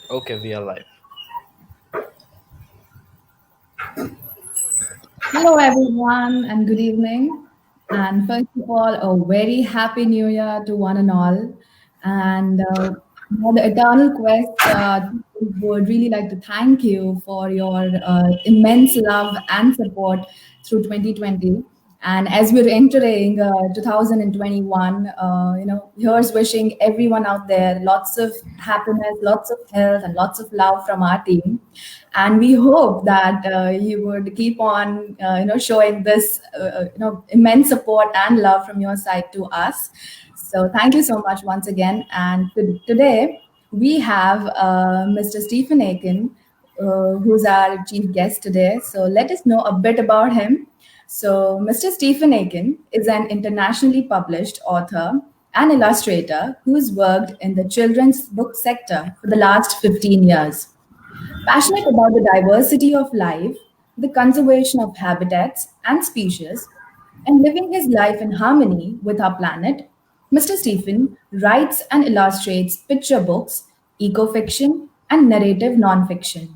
Okay, we are live. Hello, everyone, and good evening. And first of all, a very happy new year to one and all. And for the eternal quest, would really like to thank you for your immense love and support through 2020. And as we're entering 2021, here's wishing everyone out there lots of happiness, lots of health, and lots of love from our team. And we hope that you would keep on showing this immense support and love from your side to us. So thank you so much once again. And today we have Mr. Stephen Aitken, who's our chief guest today. So let us know a bit about him. So Mr. Stephen Aitken is an internationally published author and illustrator who's worked in the children's book sector for the last 15 years. Passionate about the diversity of life, the conservation of habitats and species, and living his life in harmony with our planet, Mr. Stephen writes and illustrates picture books, eco-fiction, and narrative nonfiction.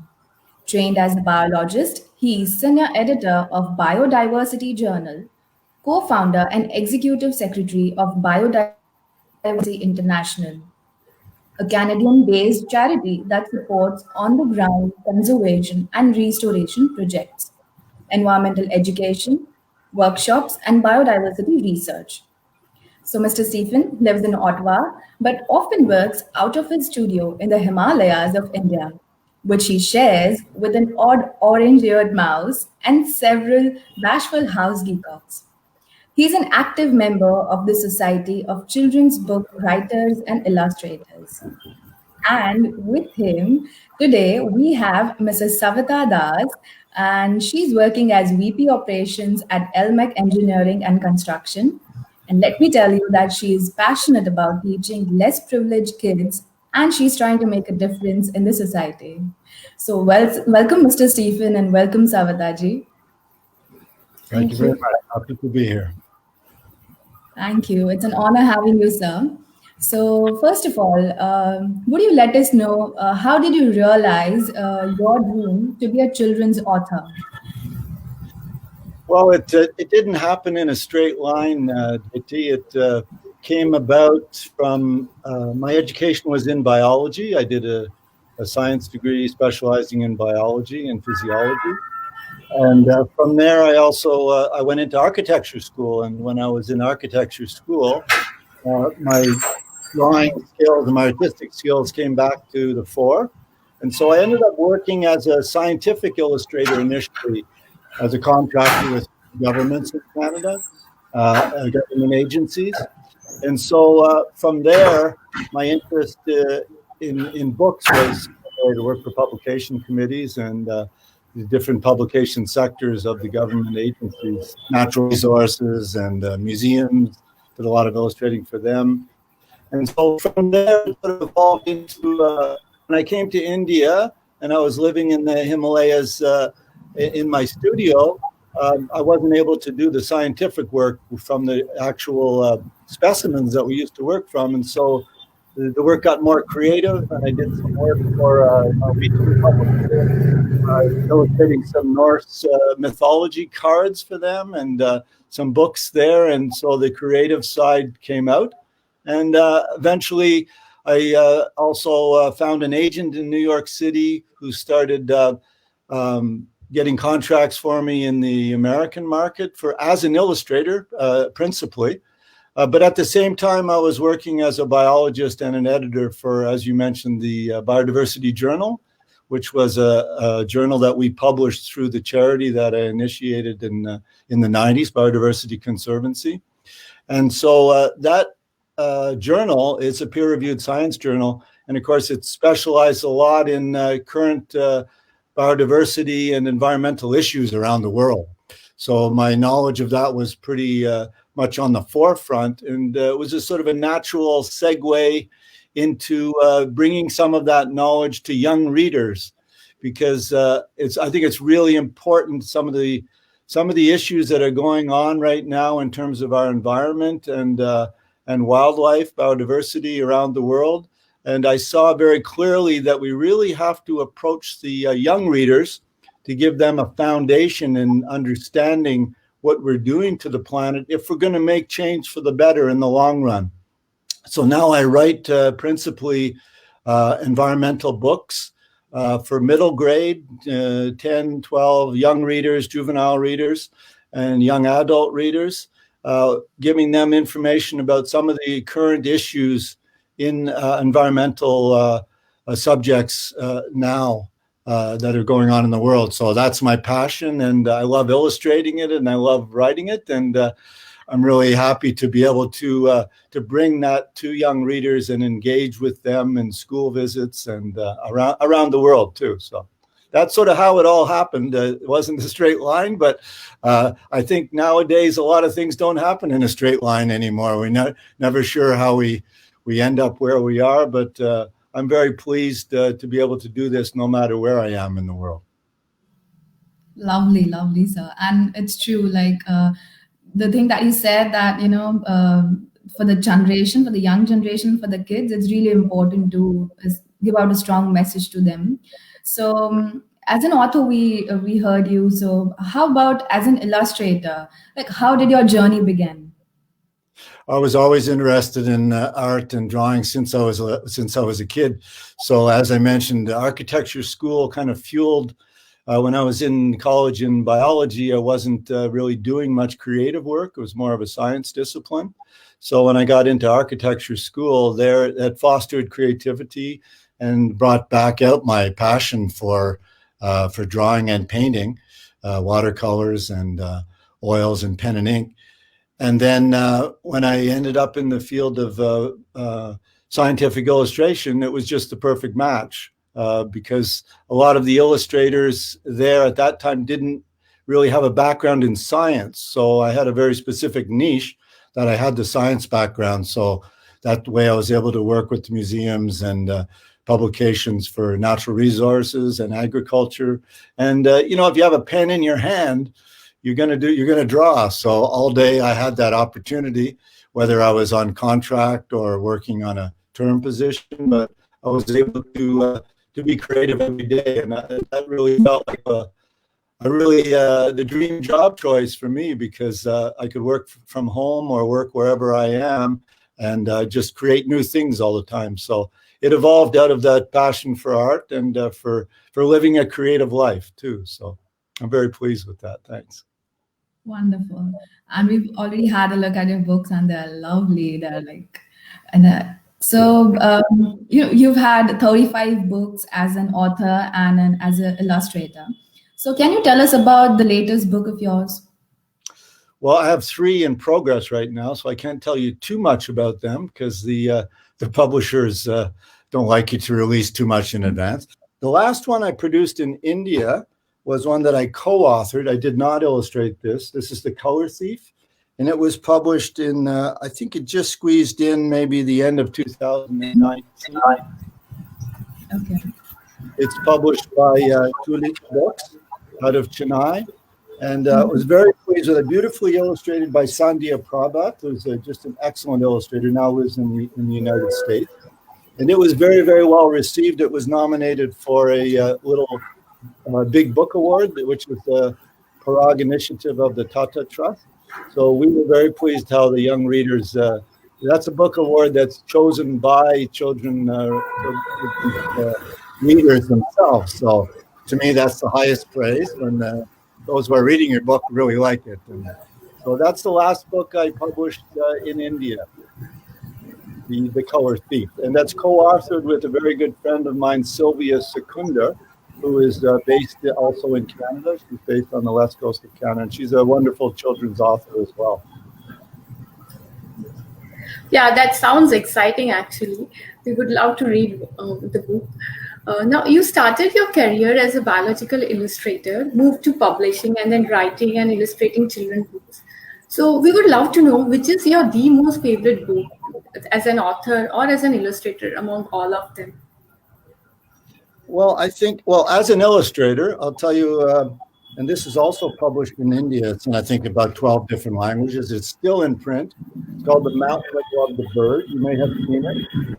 Trained as a biologist, he is senior editor of Biodiversity Journal, co-founder and executive secretary of Biodiversity International, a Canadian based charity that supports on the ground conservation and restoration projects, environmental education, workshops, and biodiversity research. So, Mr. Stephen lives in Ottawa but often works out of his studio in the Himalayas of India, which he shares with an odd orange eared mouse and several bashful house geekos. He is an active member of the Society of Children's Book Writers and Illustrators. And with him today, we have Mrs. Savita Das, and she's working as VP Operations at LMEC Engineering and Construction. And let me tell you that she is passionate about teaching less privileged kids, and she's trying to make a difference in the society. So, welcome, Mr. Stephen, and welcome, Savita ji. Thank you very much. Happy to be here. Thank you. It's an honor having you, sir. So, first of all, would you let us know how did you realize your dream to be a children's author? Well, it didn't happen in a straight line, JT. It came about from my education was in biology. I did a science degree specializing in biology and physiology. And from there, I also I went into architecture school. And when I was in architecture school, my drawing skills and my artistic skills came back to the fore. And so I ended up working as a scientific illustrator initially, as a contractor with governments in Canada, government agencies. And so from there, my interest in books was to work for publication committees and the different publication sectors of the government agencies, natural resources and museums, did a lot of illustrating for them. And so from there, it sort of evolved into, when I came to India and I was living in the Himalayas in my studio, I wasn't able to do the scientific work from the actual specimens that we used to work from. And so the work got more creative, and I did some work for illustrating some Norse mythology cards for them and some books there. And so the creative side came out. And eventually, I also found an agent in New York City who started getting contracts for me in the American market as an illustrator, principally. But at the same time, I was working as a biologist and an editor for, as you mentioned, the Biodiversity Journal, which was a journal that we published through the charity that I initiated in the 90s, Biodiversity Conservancy. And so that journal is a peer-reviewed science journal. And of course, it's specialized a lot in current biodiversity and environmental issues around the world. So my knowledge of that was pretty much on the forefront, and it was a sort of a natural segue into bringing some of that knowledge to young readers, because I think it's really important. Some of the issues that are going on right now in terms of our environment and wildlife biodiversity around the world And I saw very clearly that we really have to approach the young readers to give them a foundation in understanding what we're doing to the planet if we're going to make change for the better in the long run. So now I write principally environmental books for middle grade, 10, 12 young readers, juvenile readers, and young adult readers, giving them information about some of the current issues in environmental subjects now that are going on in the world. So that's my passion, and I love illustrating it, and I love writing it, and I'm really happy to be able to bring that to young readers and engage with them in school visits and around the world too. So that's sort of how it all happened. It wasn't a straight line, but I think nowadays a lot of things don't happen in a straight line anymore. We're never sure how we end up where we are, but I'm very pleased to be able to do this no matter where I am in the world. Lovely, lovely, sir. And it's true, like the thing that you said that, for the generation, for the young generation, for the kids, it's really important to give out a strong message to them. So, as an author, we heard you. So, how about as an illustrator? Like, how did your journey begin? I was always interested in art and drawing since I was a kid. So, as I mentioned, architecture school kind of fueled. When I was in college in biology, I wasn't really doing much creative work. It was more of a science discipline. So when I got into architecture school, that fostered creativity and brought back out my passion for drawing and painting, watercolors and oils and pen and ink. And then when I ended up in the field of scientific illustration, it was just the perfect match. Because a lot of the illustrators there at that time didn't really have a background in science. So I had a very specific niche that I had the science background. So that way I was able to work with the museums and publications for natural resources and agriculture. And, if you have a pen in your hand, you're going to draw. So all day I had that opportunity, whether I was on contract or working on a term position, but I was able to be creative every day, and that really felt like the dream job choice for me, because I could work from home or work wherever I am and just create new things all the time. So it evolved out of that passion for art and for living a creative life too. So I'm very pleased with that. Thanks. Wonderful. And we've already had a look at your books, and they're lovely. They're like, and so you've had 35 books as an author and as an illustrator. So can you tell us about the latest book of yours? Well, I have 3 in progress right now, so I can't tell you too much about them because the publishers don't like you to release too much in advance. The last one I produced in India was one that I co-authored. I did not illustrate this. This is The Color Thief. And it was published in, I think it just squeezed in maybe the end of 2019. Okay. It's published by Tulik Books out of Chennai. And I was very pleased with it. Beautifully illustrated by Sandhya Prabhat, who's just an excellent illustrator, now lives in the United States. And it was very, very well received. It was nominated for a little Big Book Award, which was the Parag initiative of the Tata Trust. So we were very pleased how the young readers, that's a book award that's chosen by children readers themselves. So to me, that's the highest praise when those who are reading your book really like it. And so that's the last book I published in India, The Color Thief. And that's co-authored with a very good friend of mine, Sylvia Secunda, who is based also in Canada. She's based on the west coast of Canada, and she's a wonderful children's author as well. Yeah, that sounds exciting, actually. We would love to read the book. Now, you started your career as a biological illustrator, moved to publishing, and then writing and illustrating children's books. So we would love to know which is the most favorite book as an author or as an illustrator among all of them. Well, as an illustrator, I'll tell you, and this is also published in India. It's in, I think, about 12 different languages. It's still in print. It's called The Mountain That Loved the Bird. You may have seen it.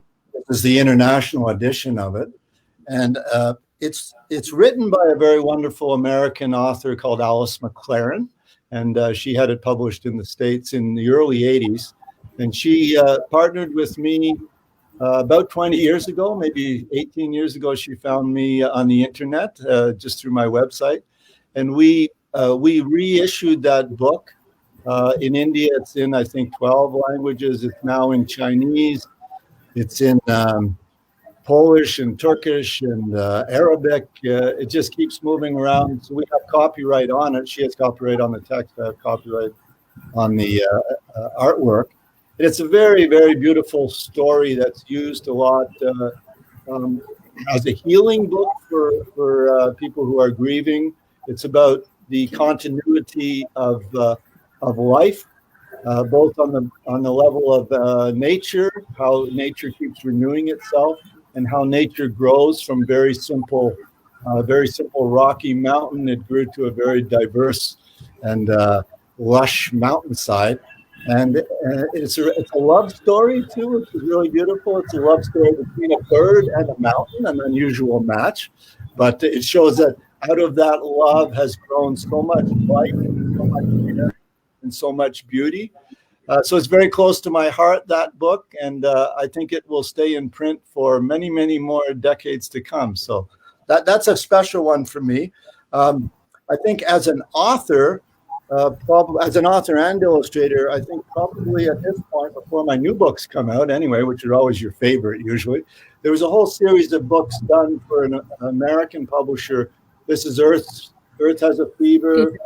is the international edition of it. And it's written by a very wonderful American author called Alice McLaren. And she had it published in the States in the early 80s. And she partnered with me about 20 years ago, maybe 18 years ago. She found me on the internet just through my website. And we reissued that book. In India, it's in, I think, 12 languages. It's now in Chinese. It's in Polish and Turkish and Arabic. It just keeps moving around. So we have copyright on it. She has copyright on the text. I have copyright on the artwork. And it's a very, very beautiful story that's used a lot as a healing book for people who are grieving. It's about the continuity of life, both on the level of nature, how nature keeps renewing itself, and how nature grows from very simple rocky mountain. It grew to a very diverse and lush mountainside. And it's a love story too, which is really beautiful. It's a love story between a bird and a mountain, an unusual match. But it shows that out of that love has grown so much life, so much care, and so much beauty. So it's very close to my heart, that book, and I think it will stay in print for many, many more decades to come. So that's a special one for me. I think as an author, as an author and illustrator, I think probably at this point, before my new books come out anyway, which are always your favorite usually, there was a whole series of books done for an American publisher. This is Earth Has a Fever,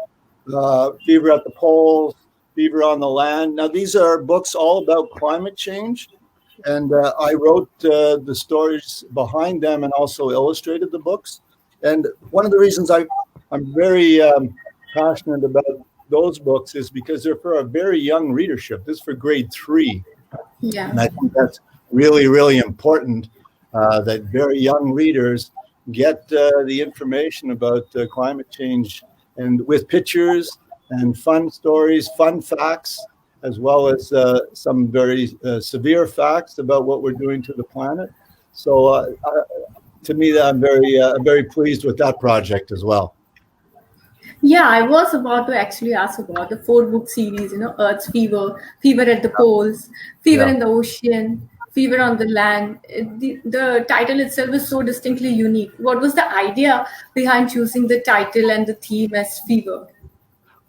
Fever at the Poles, Fever on the Land. Now, these are books all about climate change, and I wrote the stories behind them and also illustrated the books. And one of the reasons I'm very passionate about those books is because they're for a very young readership. This is for grade 3. Yeah. And I think that's really, really important that very young readers get the information about climate change, and with pictures and fun stories, fun facts, as well as some very severe facts about what we're doing to the planet. So to me, I'm very pleased with that project as well. Yeah, I was about to actually ask about the 4-book series, Earth's Fever, Fever at the Poles, Fever in the Ocean, Fever on the Land. The title itself is so distinctly unique. What was the idea behind choosing the title and the theme as fever?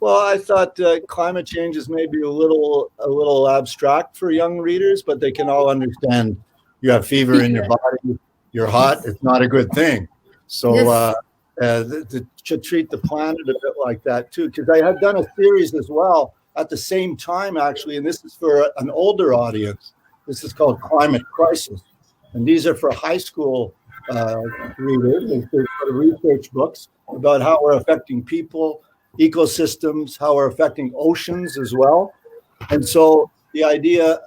Well, I thought climate change is maybe a little abstract for young readers, but they can all understand you have fever in your body, you're hot, it's not a good thing. So to treat the planet a bit like that too, because I have done a series as well at the same time, actually, and this is for an older audience. This is called Climate Crisis, and these are for high school readers. They're sort of research books about how we're affecting people, ecosystems, how we're affecting oceans as well. And so the idea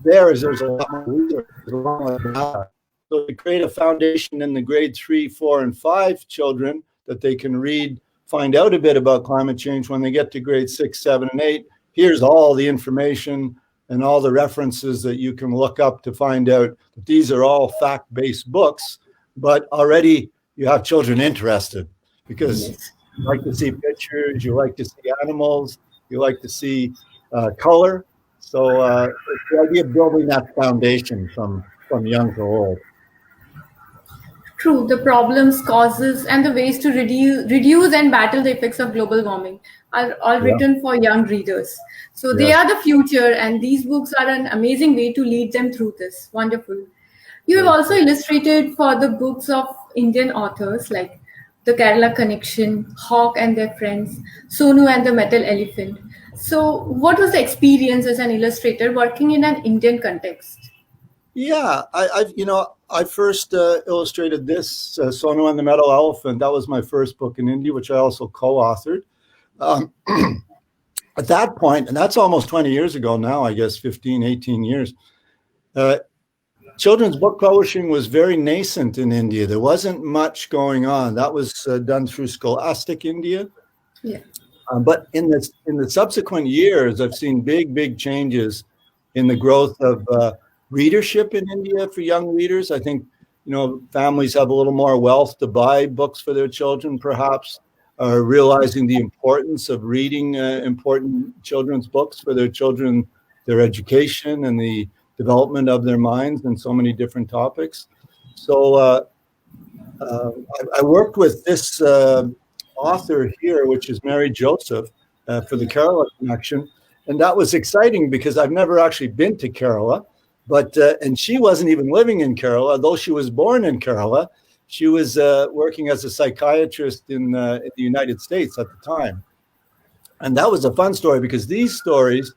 there's a lot more research, there's a lot more data. So to create a foundation in the grade 3, 4, and 5 children that they can read, find out a bit about climate change when they get to grade 6, 7, and 8. Here's all the information and all the references that you can look up to find out that these are all fact-based books, but already you have children interested because you like to see pictures, you like to see animals, you like to see color. So it's the idea of building that foundation from young to old. True, the problems, causes, and the ways to reduce and battle the effects of global warming are all written for young readers. So they are the future, and these books are an amazing way to lead them through this. Wonderful. You have also illustrated for the books of Indian authors like The Kerala Connection, Hawk and Their Friends, Sonu and the Metal Elephant. So what was the experience as an illustrator working in an Indian context? Yeah, I first illustrated this, Sonu and the Metal Elephant. That was my first book in India, which I also co-authored. At that point, and that's almost 20 years ago now, I guess 15, 18 years, children's book publishing was very nascent in India. There wasn't much going on. That was done through Scholastic India. Yeah. But in the subsequent years, I've seen big changes in the growth of readership in India for young readers. I think, families have a little more wealth to buy books for their children, perhaps, realizing the importance of reading important children's books for their children, their education and the development of their minds in so many different topics. So I worked with this author here, which is Mary Joseph, for the Kerala connection. And that was exciting because I've never actually been to Kerala, but and she wasn't even living in Kerala, though she was born in Kerala. She was working as a psychiatrist in the United States at the time. And that was a fun story because these stories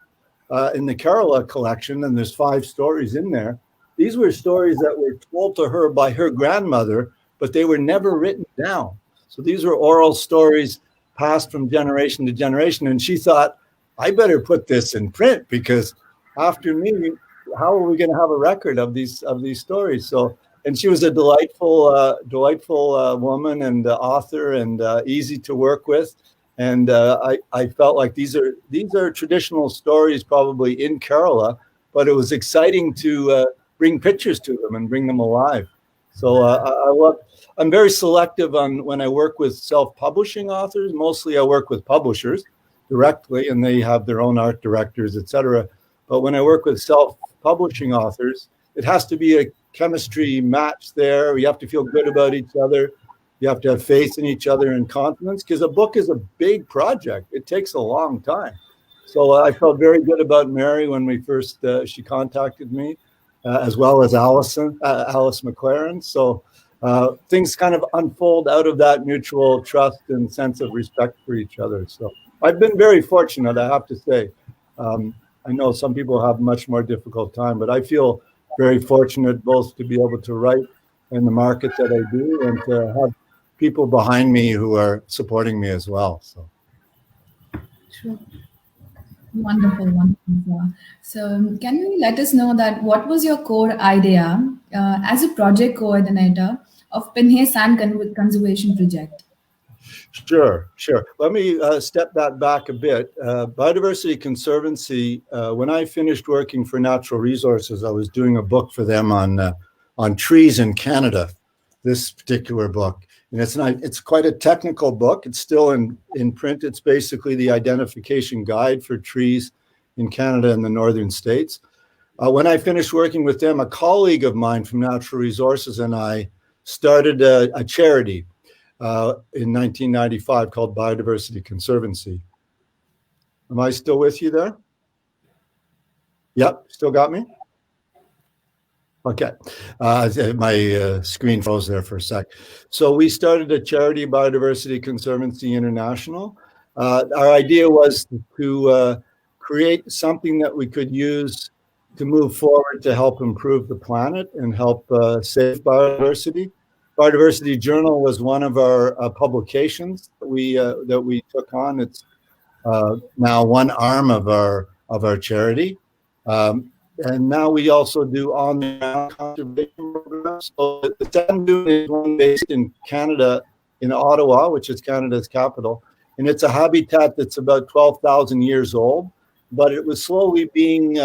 in the Kerala collection, and there's 5 stories in there, these were stories that were told to her by her grandmother, but they were never written down. So these were oral stories passed from generation to generation. And she thought, I better put this in print because after me, how are we going to have a record of these stories? So, and she was a delightful woman and author and easy to work with. And I felt like these are traditional stories probably in Kerala, but it was exciting to bring pictures to them and bring them alive. So I'm very selective on when I work with self-publishing authors. Mostly I work with publishers directly, and they have their own art directors, etc. But when I work with self-publishing authors, it has to be a chemistry match there. You have to feel good about each other. You have to have faith in each other and confidence, because a book is a big project. It takes a long time. So I felt very good about Mary when we first she contacted me, as well as Alice McLaren. So things kind of unfold out of that mutual trust and sense of respect for each other. So I've been very fortunate, I have to say. I know some people have much more difficult time, but I feel very fortunate both to be able to write in the market that I do and to have people behind me who are supporting me as well. So. Sure. Wonderful, wonderful. So can you let us know that what was your core idea as a project coordinator of Pinhe Sand Conservation Project? Sure. Let me step that back a bit. Biodiversity Conservancy, when I finished working for Natural Resources, I was doing a book for them on trees in Canada, this particular book. And it's quite a technical book. It's still in print. It's basically the identification guide for trees in Canada and the northern states. When I finished working with them, a colleague of mine from Natural Resources and I started a charity in 1995 called Biodiversity Conservancy. Am I still with you there? Yep, still got me? Okay, my screen froze there for a sec. So we started a charity, Biodiversity Conservancy International. Our idea was to create something that we could use to move forward to help improve the planet and help save biodiversity. Biodiversity Journal was one of our publications that we took on. It's now one arm of our charity. And now we also do on-the-ground conservation programs. So the Sand Dune is one based in Canada, in Ottawa, which is Canada's capital. And it's a habitat that's about 12,000 years old, but it was slowly being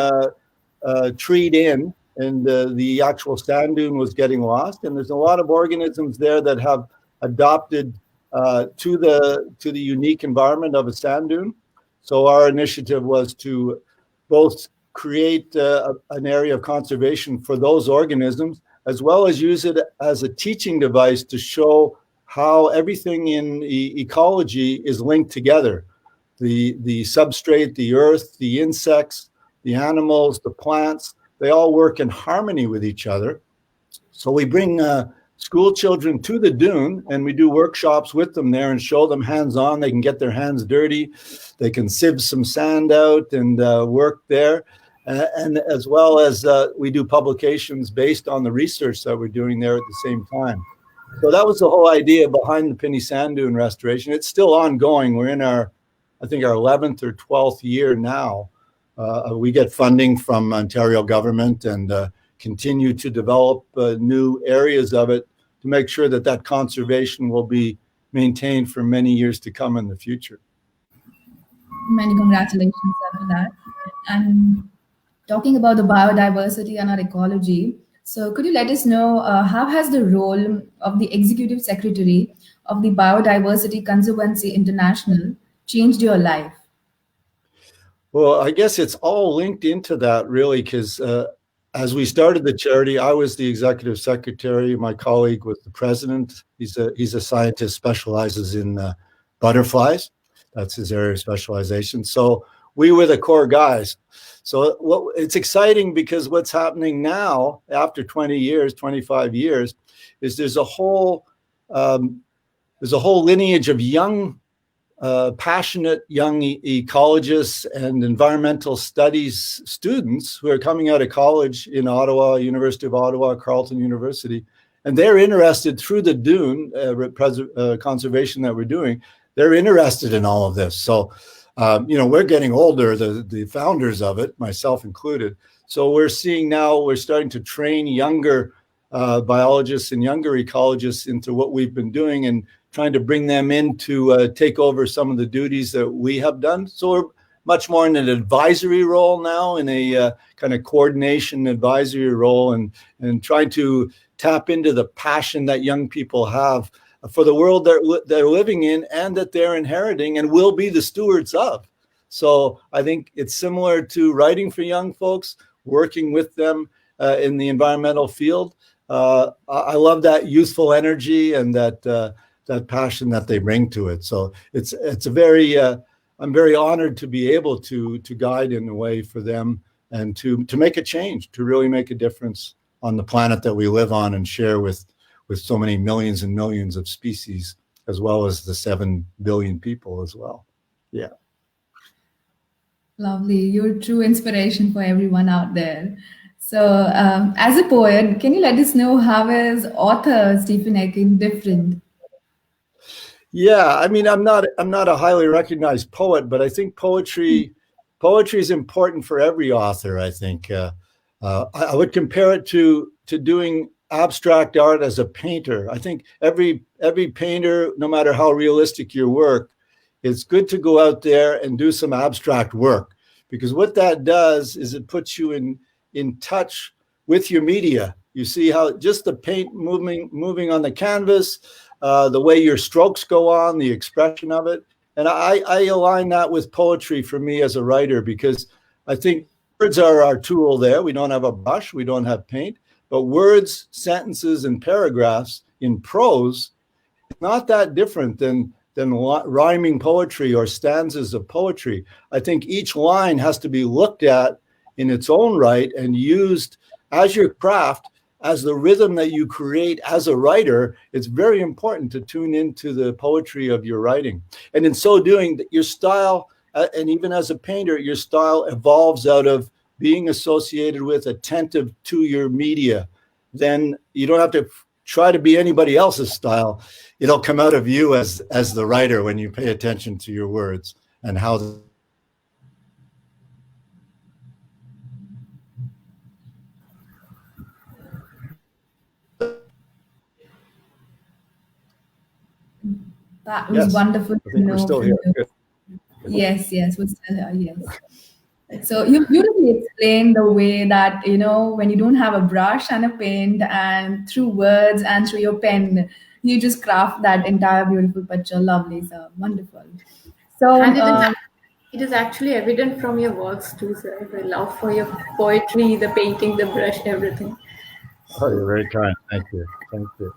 treed in, and the actual sand dune was getting lost. And there's a lot of organisms there that have adopted to the unique environment of a sand dune. So our initiative was to both create an area of conservation for those organisms, as well as use it as a teaching device to show how everything in ecology is linked together. The substrate, the earth, the insects, the animals, the plants, they all work in harmony with each other. So we bring school children to the dune and we do workshops with them there and show them hands-on. They can get their hands dirty. They can sieve some sand out and work there. And as well as we do publications based on the research that we're doing there at the same time. So that was the whole idea behind the Pinhe Sand Dune restoration. It's still ongoing. We're in our 11th or 12th year now. We get funding from Ontario government and continue to develop new areas of it to make sure that conservation will be maintained for many years to come in the future. Many congratulations for that. And talking about the biodiversity and our ecology. So, could you let us know how has the role of the executive secretary of the Biodiversity Conservancy International changed your life? Well, I guess it's all linked into that, really, because as we started the charity, I was the executive secretary. My colleague was the president. He's a scientist, specializes in butterflies. That's his area of specialization. So we were the core guys. So it's exciting because what's happening now, after 20 years, 25 years, is there's a whole lineage of young passionate young ecologists and environmental studies students who are coming out of college in Ottawa, University of Ottawa, Carleton University, and they're interested through the dune conservation that we're doing. They're interested in all of this. So, we're getting older, the founders of it, myself included. So we're seeing now, we're starting to train younger biologists and younger ecologists into what we've been doing and trying to bring them in to take over some of the duties that we have done. So we're much more in an advisory role now, in a kind of coordination advisory role, and trying to tap into the passion that young people have for the world that they're living in and that they're inheriting and will be the stewards of. So I think it's similar to writing for young folks, working with them in the environmental field. I love that youthful energy and that passion that they bring to it. So it's a very I'm very honored to be able to guide in a way for them and to make a change, to really make a difference on the planet that we live on and share with so many millions and millions of species, as well as the 7 billion people as well. Yeah. Lovely. You're true inspiration for everyone out there. So, as a poet, can you let us know how is author Stephen Aitken different? Yeah, I mean, I'm not a highly recognized poet, but I think poetry is important for every author. I think I would compare it to doing abstract art as a painter. I think every painter, no matter how realistic your work, it's good to go out there and do some abstract work, because what that does is it puts you in touch with your media. You see how just the paint moving on the canvas, the way your strokes go on, the expression of it. And I align that with poetry for me as a writer, because I think words are our tool there. We don't have a brush, we don't have paint, but words, sentences, and paragraphs in prose, not that different than rhyming poetry or stanzas of poetry. I think each line has to be looked at in its own right and used as your craft, as the rhythm that you create as a writer. It's very important to tune into the poetry of your writing. And in so doing, your style, and even as a painter, your style evolves out of being associated with, attentive to your media. Then you don't have to try to be anybody else's style. It'll come out of you as the writer when you pay attention to your words and how That was wonderful I to think we're know still from here. you. Good. Yes, we're still here. Yes. So you beautifully explained the way that, when you don't have a brush and a paint, and through words and through your pen, you just craft that entire beautiful picture. Lovely, sir. Wonderful. So, And it is actually evident from your works too, sir. The love for your poetry, the painting, the brush, everything. Oh, you're very kind. Thank you. Thank you.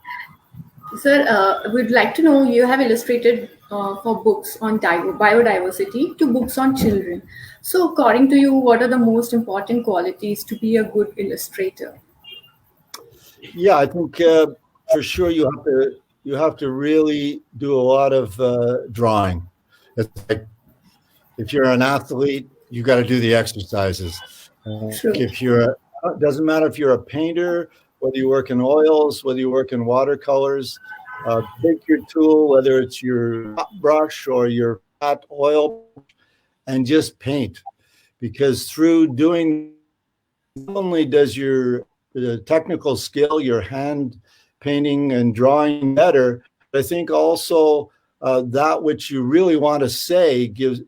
Sir, we'd like to know, you have illustrated for books on biodiversity to books on children. So, according to you, what are the most important qualities to be a good illustrator? Yeah, I think for sure you have to really do a lot of drawing. It's like, if you're an athlete, you got to do the exercises. True. It doesn't matter if you're a painter, whether you work in oils, whether you work in watercolors, take your tool, whether it's your brush or your fat oil, and just paint. Because through doing, not only does your technical skill, your hand painting and drawing better, but I think also that which you really want to say gives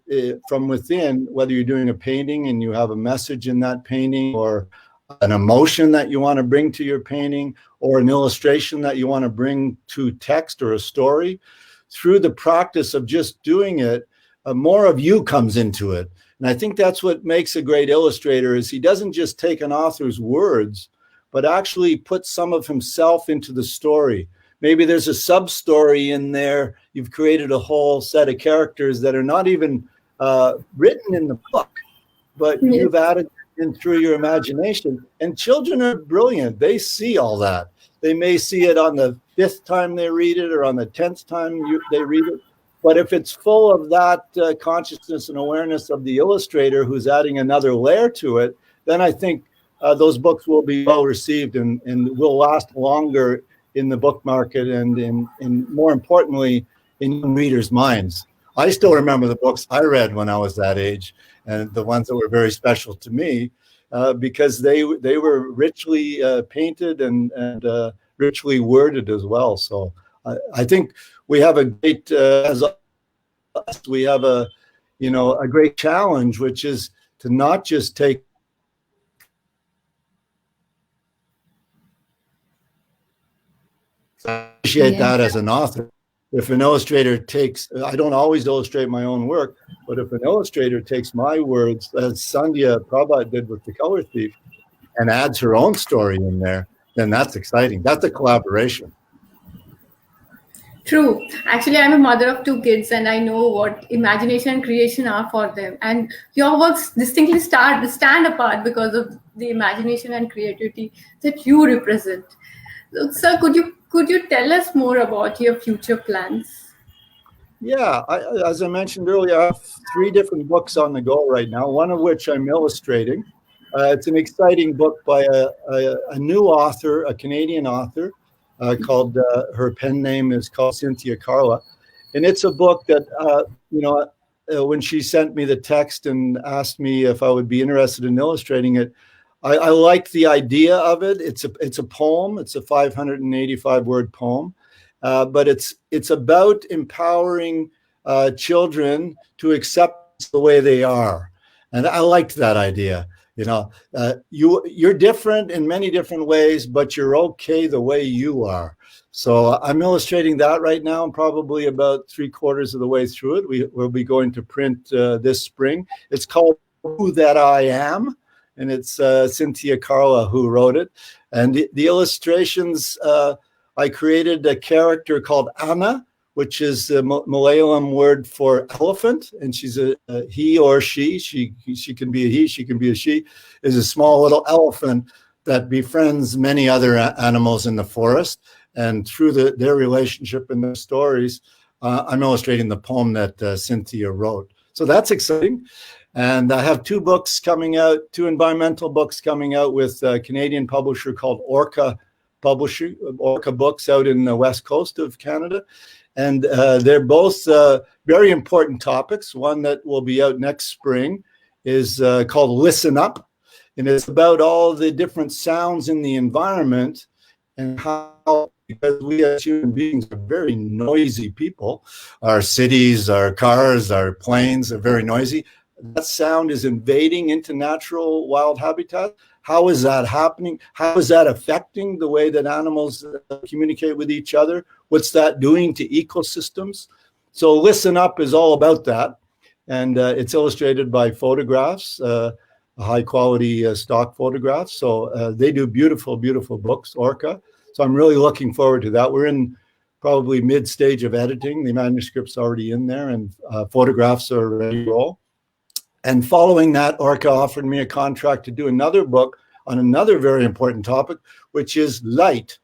from within, whether you're doing a painting and you have a message in that painting, or an emotion that you want to bring to your painting, or an illustration that you want to bring to text or a story. Through the practice of just doing it, more of you comes into it. And I think that's what makes a great illustrator, is he doesn't just take an author's words, but actually put some of himself into the story. Maybe there's a sub-story in there. You've created a whole set of characters that are not even written in the book, but you've added in through your imagination. And children are brilliant. They see all that. They may see it on the 5th time they read it, or on the 10th time they read it. But if it's full of that consciousness and awareness of the illustrator who's adding another layer to it, then I think those books will be well received and will last longer in the book market, and in more importantly, in readers' minds. I still remember the books I read when I was that age, and the ones that were very special to me, because they were richly painted and richly worded as well. So I think we have a great we have a great challenge, which is to not just take appreciate that as an author. If an illustrator takes, I don't always illustrate my own work, but if an illustrator takes my words, as Sandhya Prabhat did with The Color Thief, and adds her own story in there, then that's exciting. That's a collaboration. True. Actually, I'm a mother of 2 kids, and I know what imagination and creation are for them. And your works distinctly stand apart because of the imagination and creativity that you represent. So, sir, could you tell us more about your future plans? Yeah, as I mentioned earlier, I have 3 different books on the go right now, one of which I'm illustrating. It's an exciting book by a new author, a Canadian author, called, her pen name is called Cynthia Carla. And it's a book that, when she sent me the text and asked me if I would be interested in illustrating it, I liked the idea of it. It's a poem. It's a 585-word poem, but it's about empowering children to accept the way they are, and I liked that idea. You're different in many different ways, but you're okay the way you are. So I'm illustrating that right now. I'm probably about 3/4 of the way through it. We'll be going to print this spring. It's called Who That I Am. And it's Cynthia Carla who wrote it. And the illustrations, I created a character called Anna, which is the Malayalam word for elephant. And she's a he or she. She can be a he, she can be a she, is a small little elephant that befriends many other animals in the forest. And through their relationship and their stories, I'm illustrating the poem that Cynthia wrote. So that's exciting. And I have 2 books coming out, 2 environmental books coming out with a Canadian publisher called Orca Books out in the west coast of Canada. And they're both very important topics. One that will be out next spring is called Listen Up. And it's about all the different sounds in the environment and how, because we as human beings are very noisy people, our cities, our cars, our planes are very noisy. That sound is invading into natural wild habitat. How is that happening? How is that affecting the way that animals communicate with each other? What's that doing to ecosystems? So Listen Up is all about that. And it's illustrated by photographs, high quality stock photographs. So they do beautiful, beautiful books, Orca. So I'm really looking forward to that. We're in probably mid stage of editing. The manuscript's already in there and photographs are ready to roll. And following that, Orca offered me a contract to do another book on another very important topic, which is light.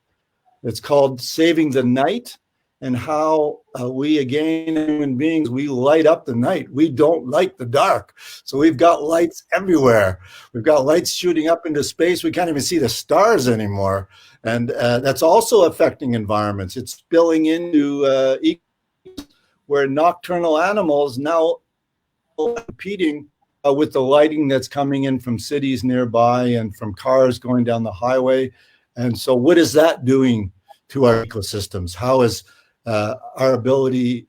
It's called Saving the Night, and how we, again, human beings, we light up the night. We don't like the dark. So we've got lights everywhere. We've got lights shooting up into space. We can't even see the stars anymore. And that's also affecting environments. It's spilling into where nocturnal animals now competing with the lighting that's coming in from cities nearby and from cars going down the highway. And so what is that doing to our ecosystems? How is our ability,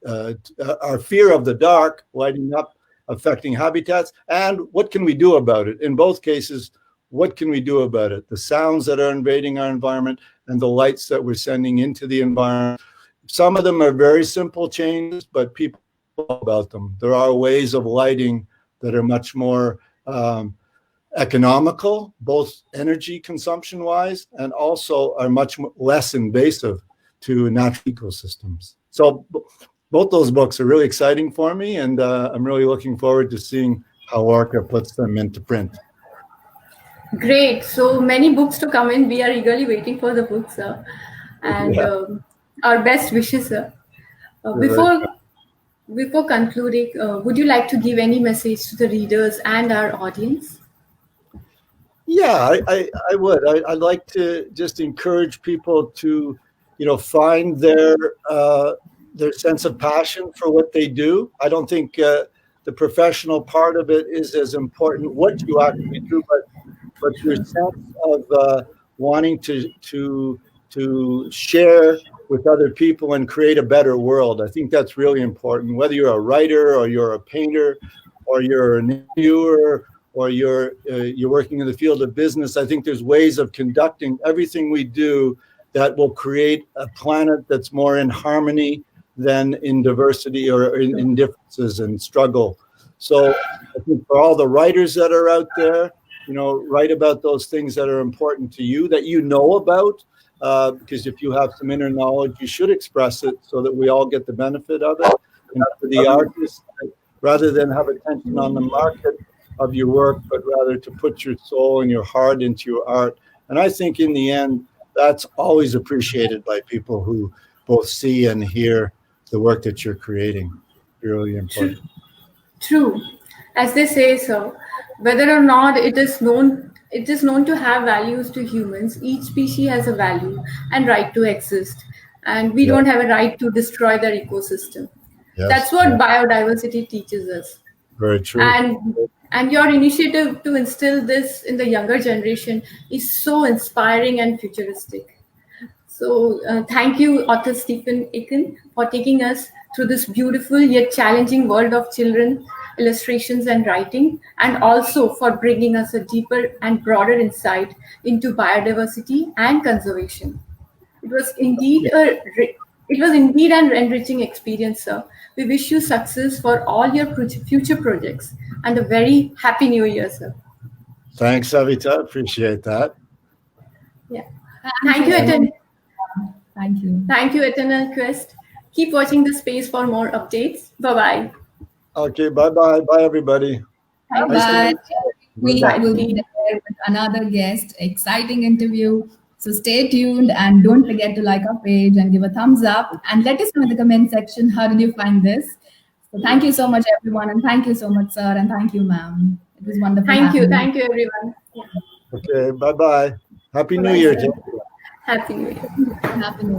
our fear of the dark, lighting up, affecting habitats, and what can we do about it? In both cases, what can we do about it? The sounds that are invading our environment and the lights that we're sending into the environment. Some of them are very simple changes, but people know about them. There are ways of lighting that are much more economical, both energy consumption wise, and also are much less invasive to natural ecosystems. So both those books are really exciting for me, and I'm really looking forward to seeing how Orca puts them into print. Great. So many books to come in. We are eagerly waiting for the books, sir. And our best wishes, sir. Before concluding, would you like to give any message to the readers and our audience? Yeah, I would. I'd like to just encourage people to, find their sense of passion for what they do. I don't think the professional part of it is as important what you actually do, but your sense of wanting to share with other people and create a better world. I think that's really important. Whether you're a writer or you're a painter or you're an interviewer or you're working in the field of business, I think there's ways of conducting everything we do that will create a planet that's more in harmony than in diversity or in differences and struggle. So I think for all the writers that are out there, write about those things that are important to you, that you know about, because if you have some inner knowledge, you should express it so that we all get the benefit of it. And for the artist, rather than have attention on the market of your work, but rather to put your soul and your heart into your art. And I think in the end, that's always appreciated by people who both see and hear the work that you're creating. Really important. True. As they say, so whether or not it is known to have values to humans, each species has a value and right to exist. And we don't have a right to destroy their ecosystem. Yes. That's what biodiversity teaches us. Very true. And your initiative to instill this in the younger generation is so inspiring and futuristic. So thank you, author Stephen Aitken, for taking us through this beautiful yet challenging world of children, illustrations and writing, and also for bringing us a deeper and broader insight into biodiversity and conservation. It was indeed an enriching experience, sir. We wish you success for all your future projects and a very happy new year, sir. Thanks, Savita. Appreciate that. Yeah. Thank you, Eternal. Thank you. Thank you, Eternal Quest. Keep watching the space for more updates. Bye-bye. Okay, bye-bye. Bye, everybody. Bye-bye. We will be there with another guest. Exciting interview. So stay tuned and don't forget to like our page and give a thumbs up and let us know in the comment section how did you find this. So thank you so much, everyone, and thank you so much, sir, and thank you, ma'am. It was wonderful. Thank you, everyone. Okay, bye-bye. Happy New Year. Happy New Year. Happy New Year.